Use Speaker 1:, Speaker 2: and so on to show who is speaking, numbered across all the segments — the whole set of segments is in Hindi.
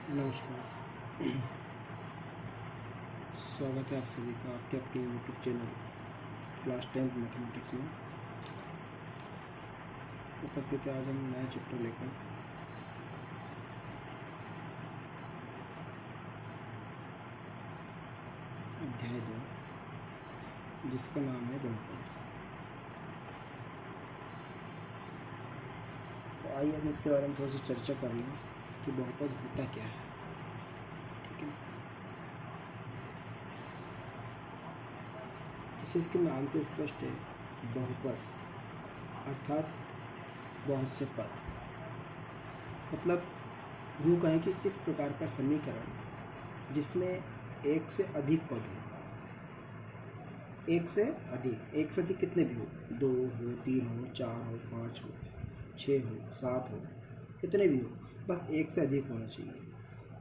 Speaker 1: नमस्कार। स्वागत है आप सभी का आपके अपने YouTube channel class 10th mathematics में। उपस्थित है आज हम नया चैप्टर लेकर। अध्याय 2 जिसका नाम है बहुपद। तो आइए हम इसके बारे में थोड़ी सी चर्चा कर लें कि बहुपद होता क्या है। ठीक है, जैसे इसके नाम से स्पष्ट है, बहुपद अर्थात बहुत से पद। मतलब यूँ कहें कि इस प्रकार का समीकरण जिसमें एक से अधिक पद हो। एक से अधिक कितने भी हो, 2 हो, 3 हो, 4 हो, 5 हो, 6 हो, 7 हो, कितने भी हो, बस एक से अधिक होना चाहिए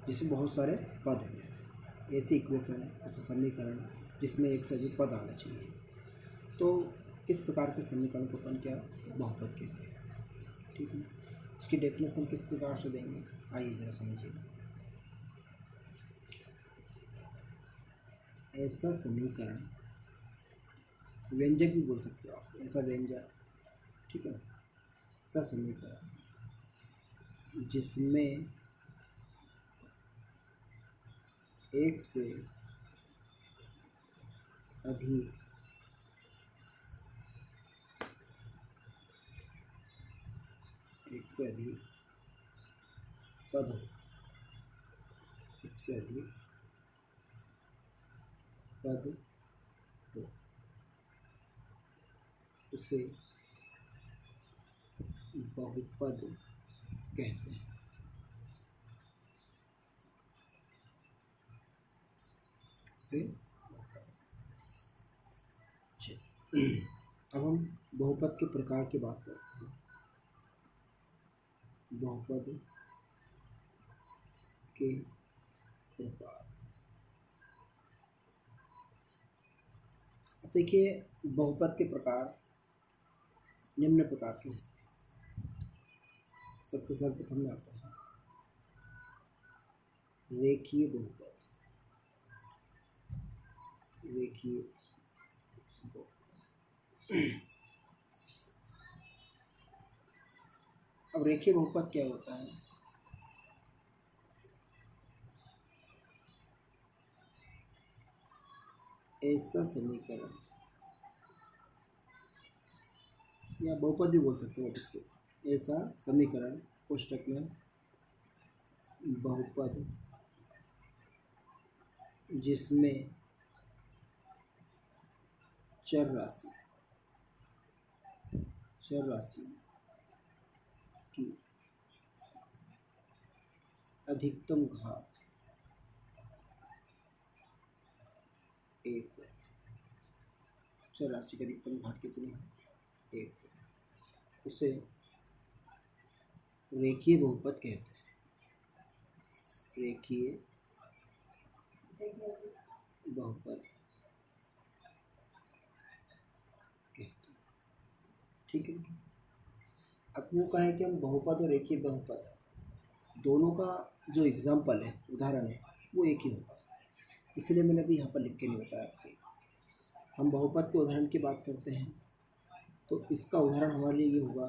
Speaker 1: जिसमें बहुत सारे पद हो। ऐसी इक्वेशन, ऐसा समीकरण जिसमें एक से अधिक पद आना चाहिए, तो इस प्रकार के समीकरण को अपन क्या बहुपद कहते हैं। ठीक है, इसकी डेफिनेशन किस प्रकार से देंगे, आइए ज़रा समझिए। ऐसा समीकरण, व्यंजक भी बोल सकते हो आप, ऐसा व्यंजक, ठीक है, ऐसा समीकरण जिसमें एक से अधिक पद हो, एक से अधिक पद हो, उसे बहुपद कहते हैं। से अब हम बहुपद के प्रकार की बात करते हैं। बहुपद के प्रकार, देखिए बहुपद के प्रकार निम्न प्रकार के हैं। सबसे सर्वप्रथम आता है रेखीय बहुपद। रेखीय अब रेखीय बहुपद क्या होता है? ऐसा समीकरण, या बहुपद भी बोल सकते हो इसको, ऐसा समीकरण कोष्टक में बहुपद जिसमें चर राशि की अधिकतम घात 1, चर राशि की अधिकतम घात कितनी है? 1, उसे रेखीय बहुपद कहते हैं। रेखीय बहुपद कहते हैं। ठीक है, अब वो कहें कि हम बहुपद और रेखीय बहुपद दोनों का जो एग्जाम्पल है, उदाहरण है, वो एक ही होता है। इसलिए मैंने अभी यहाँ पर लिख के नहीं बताया आपको। हम बहुपद के उदाहरण की बात करते हैं तो इसका उदाहरण हमारे लिए ये होगा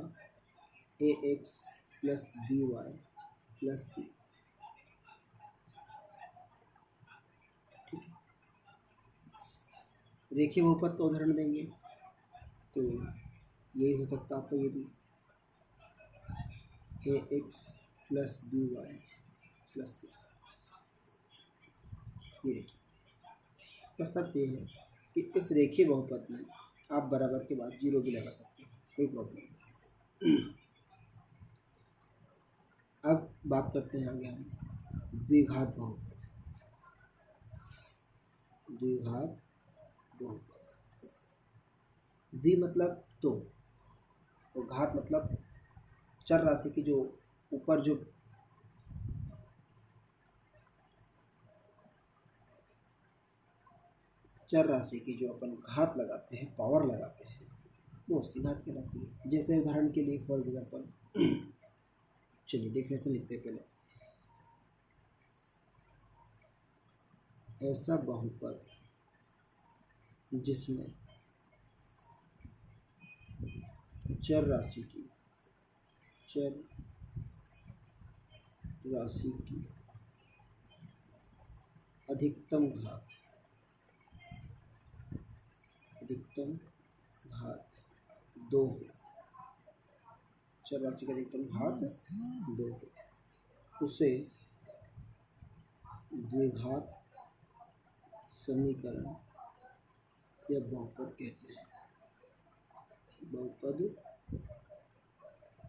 Speaker 1: ax + by + c। ठीक है, रेखीय बहुपद का उदाहरण देंगे तो यही हो सकता है आपका, ये भी ax + by + c। ये देखिए, तो शर्त ये है कि इस रेखीय बहुपद में आप बराबर के बाद 0 भी लगा सकते हैं, कोई प्रॉब्लम नहीं। अब बात करते हैं आगे हम द्विघात बहुपद। द्विघात बहुपद, द्वि मतलब दो और घात मतलब चर राशि की जो ऊपर जो चर राशि की जो अपन घात लगाते हैं, पावर लगाते हैं, वो उसकी घात कहलाती है। जैसे उदाहरण के लिए फॉर एग्जाम्पल, चलिए डेफिनेशन लिखते हैं पहले। ऐसा बहुपद जिसमें चर राशि की अधिकतम घात 2 हो, चर राशि का अधिकतम घात 2 हो, उसे द्विघात समीकरण या बहुपद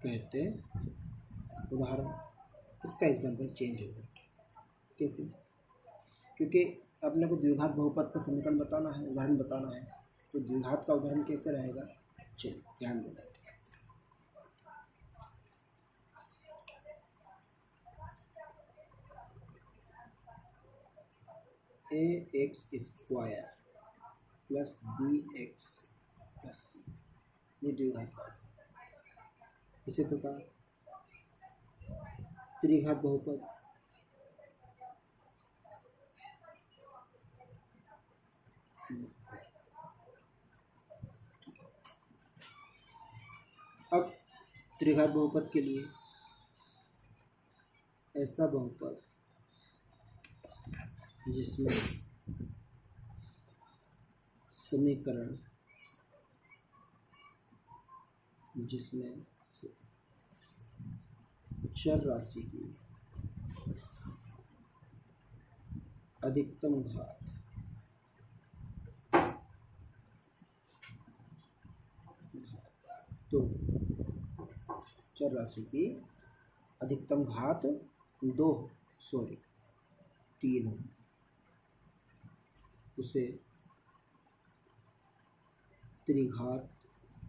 Speaker 1: कहते हैं। उदाहरण, इसका एग्जाम्पल चेंज होगा। कैसे? क्योंकि अपने को द्विघात बहुपद का समीकरण बताना है, उदाहरण बताना है, तो द्विघात का उदाहरण कैसे रहेगा? चलिए ध्यान देना। ax² plus bx plus c, ये द्विघात का। इसी प्रकार त्रिघात बहुपद, अब त्रिघात बहुपद के लिए ऐसा बहुपद जिसमें समीकरण चर राशि की अधिकतम घात 2, चर राशि की अधिकतम घात 3 हो, उसे त्रिघात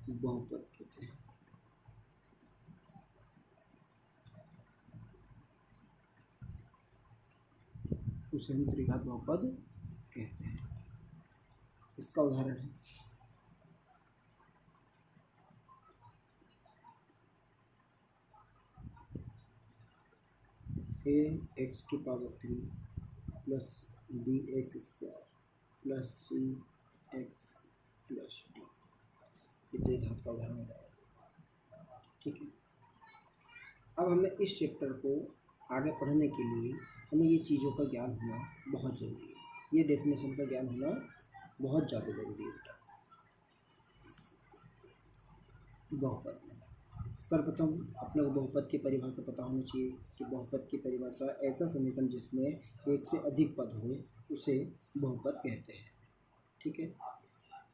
Speaker 1: बहुपद कहते हैं। उसे हम त्रिघात बहुपद कहते हैं। इसका उदाहरण है ax³ plus bx² plus cx plus d, ये त्रिघात का उदाहरण है। ठीक है। अब हमें इस चैप्टर को आगे पढ़ने के लिए हमें ये चीज़ों का ज्ञान होना बहुत ज़रूरी है। ये डेफिनेशन का ज्ञान होना बहुत ज़्यादा ज़रूरी है बेटा। बहुपद में सर्वप्रथम अपने को बहुपद की परिभाषा पता होनी चाहिए कि बहुपद की परिभाषा ऐसा समीकरण जिसमें एक से अधिक पद हो, उसे बहुपद कहते हैं। ठीक है।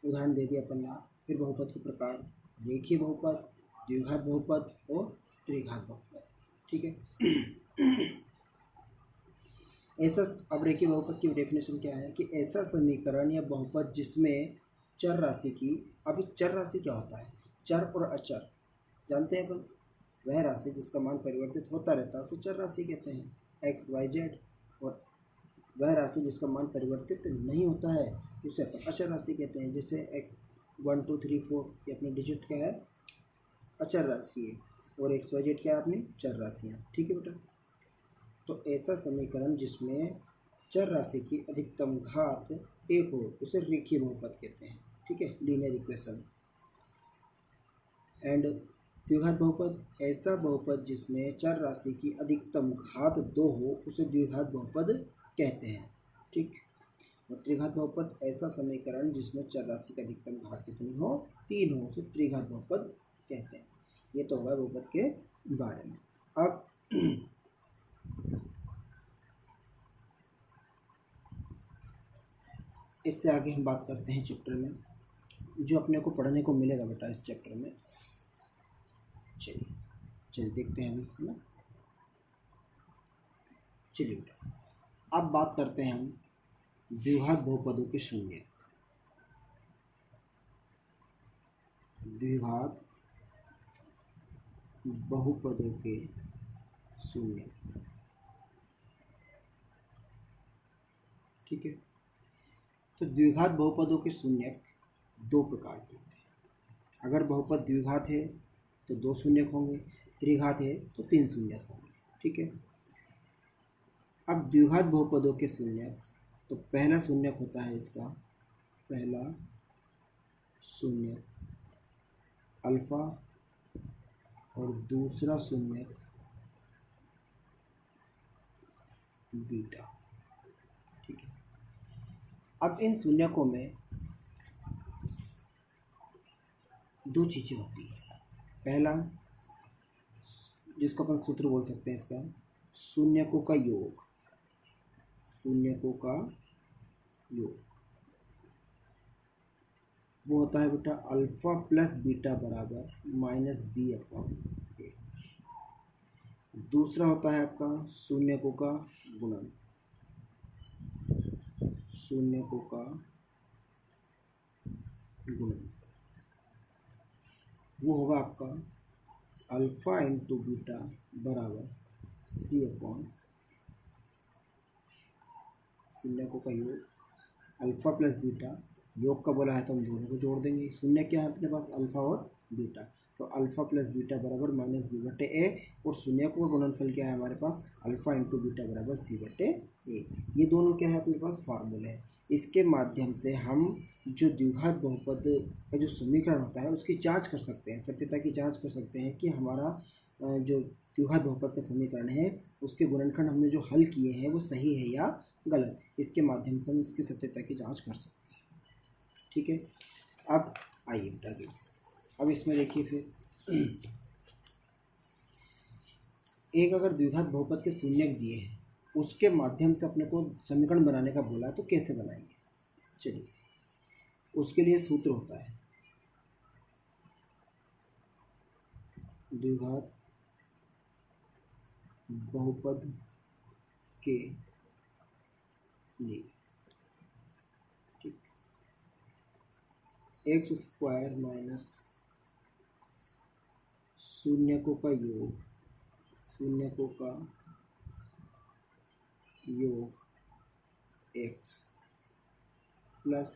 Speaker 1: उदाहरण दे दिया अपन ने। फिर बहुपद के प्रकार: रेखीय बहुपद, द्विघात बहुपद और त्रिघात बहुपद। ठीक है। ऐसा, अब रेखीय बहुपद की डेफिनेशन क्या है कि ऐसा समीकरण या बहुपद जिसमें चर राशि की, अभी चर राशि क्या होता है? चर और अचर जानते हैं अपन। वह राशि जिसका मान परिवर्तित होता रहता है उसे चर राशि कहते हैं, x, y, z। और वह राशि जिसका मान परिवर्तित नहीं होता है उसे अपन अचर राशि कहते हैं। जैसे 1 2 3 4 ये अपने डिजिट क्या है? अचर राशि है, और x, y, z क्या है? अपनी चर राशियाँ। ठीक है बेटा। तो ऐसा समीकरण जिसमें चर राशि की अधिकतम घात 1 हो उसे रेखीय बहुपद कहते हैं। ठीक है, लीनियर इक्वेशन। एंड द्विघात बहुपद, ऐसा बहुपद जिसमें चर राशि की अधिकतम घात 2 हो उसे द्विघात बहुपद कहते हैं। ठीक। और त्रिघात बहुपद, ऐसा समीकरण जिसमें चर राशि की अधिकतम घात कितनी हो? 3 हो, उसे त्रिघात बहुपद कहते हैं। ये तो होगा बहुपद के बारे में। अब इससे आगे हम बात करते हैं चैप्टर में जो अपने को पढ़ने को मिलेगा बेटा इस चैप्टर में। चलिए देखते हैं अभी, है ना। चलिए बेटा, अब बात करते हैं हम द्विघात बहुपदों के शून्यक। द्विघात बहुपदों के शून्यक। ठीक है। तो द्विघात बहुपदों के शून्यक 2 प्रकार के होते हैं। अगर बहुपद द्विघात है तो 2 शून्यक होंगे, त्रिघात है तो 3 शून्यक होंगे। ठीक है। अब द्विघात बहुपदों के शून्यक तो पहला शून्यक होता है इसका, पहला शून्यक अल्फ़ा और दूसरा शून्यक बीटा। ठीक है, अब इन शून्यकों में दो चीज़ें होती हैं। पहला, जिसको अपन सूत्र बोल सकते हैं इसका, शून्यकों का योग, शून्यकों का योग वो होता है बेटा अल्फ़ा प्लस बीटा बराबर माइनस बी अपॉन ए। दूसरा होता है आपका शून्यकों का गुणन, शून्यकों का गुणन वो होगा आपका अल्फ़ा इंटू बीटा बराबर सी अपॉन, शून्यकों का योग अल्फ़ा प्लस बीटा, योग का बोला है तो हम दोनों को जोड़ देंगे। शून्य क्या है अपने पास, अल्फ़ा और बीटा, तो अल्फ़ा प्लस बीटा बराबर माइनस बी बटे ए, और शून्यकों का गुणनफल क्या है हमारे पास, अल्फ़ा इंटू बीटा बराबर सी बटे ए। ये दोनों क्या है अपने पास, फार्मूले हैं। इसके माध्यम से हम जो द्विघात बहुपद का जो समीकरण होता है उसकी जांच कर सकते हैं, सत्यता की जांच कर सकते हैं कि हमारा जो द्विघात बहुपद का समीकरण है उसके गुणनखंड हमने जो हल किए हैं वो सही है या गलत। इसके माध्यम से हम इसकी सत्यता की जांच कर सकते हैं। ठीक है, अब आइए बेटा आगे। अब इसमें देखिए फिर एक अगर द्विघात बहुपद के शून्यक दिए हैं उसके माध्यम से अपने को समीकरण बनाने का बोला तो कैसे बनाएंगे। चलिए, उसके लिए सूत्र होता है द्विघात बहुपद के लिए, ठीक, एक्स स्क्वायर माइनस शून्यकों का योग, शून्यकों का योग एक्स प्लस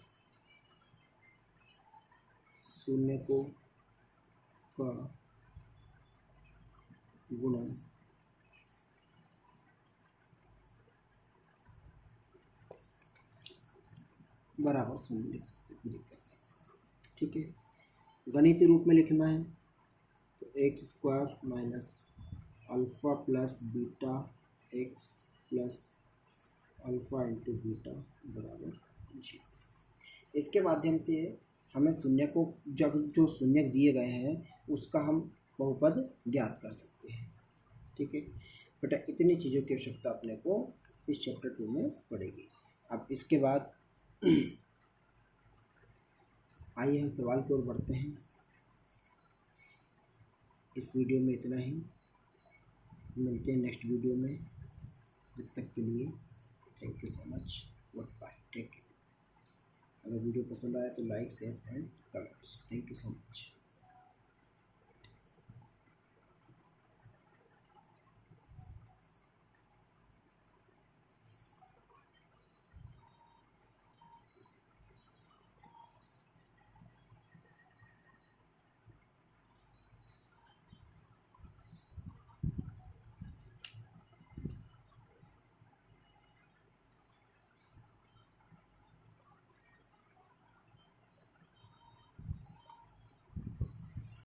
Speaker 1: शून्यकों का गुणन बराबर शून्य लिख सकते हैं, कोई दिक्कत नहीं। ठीक है, गणितीय रूप में लिखना है तो x square minus alpha plus beta x plus alpha into beta बराबर जी। इसके माध्यम से हमें शून्य को जो शून्यक दिए गए हैं उसका हम बहुपद ज्ञात कर सकते हैं। ठीक है बेटा, इतनी चीज़ों की आवश्यकता अपने को इस चैप्टर 2 में पड़ेगी। अब इसके बाद आइए हम सवाल की ओर बढ़ते हैं। इस वीडियो में इतना ही, मिलते हैं नेक्स्ट वीडियो में। जब तक के लिए thank you so much, good bye, take care. अगर वीडियो पसंद आया तो like share and comments. Thank you so much.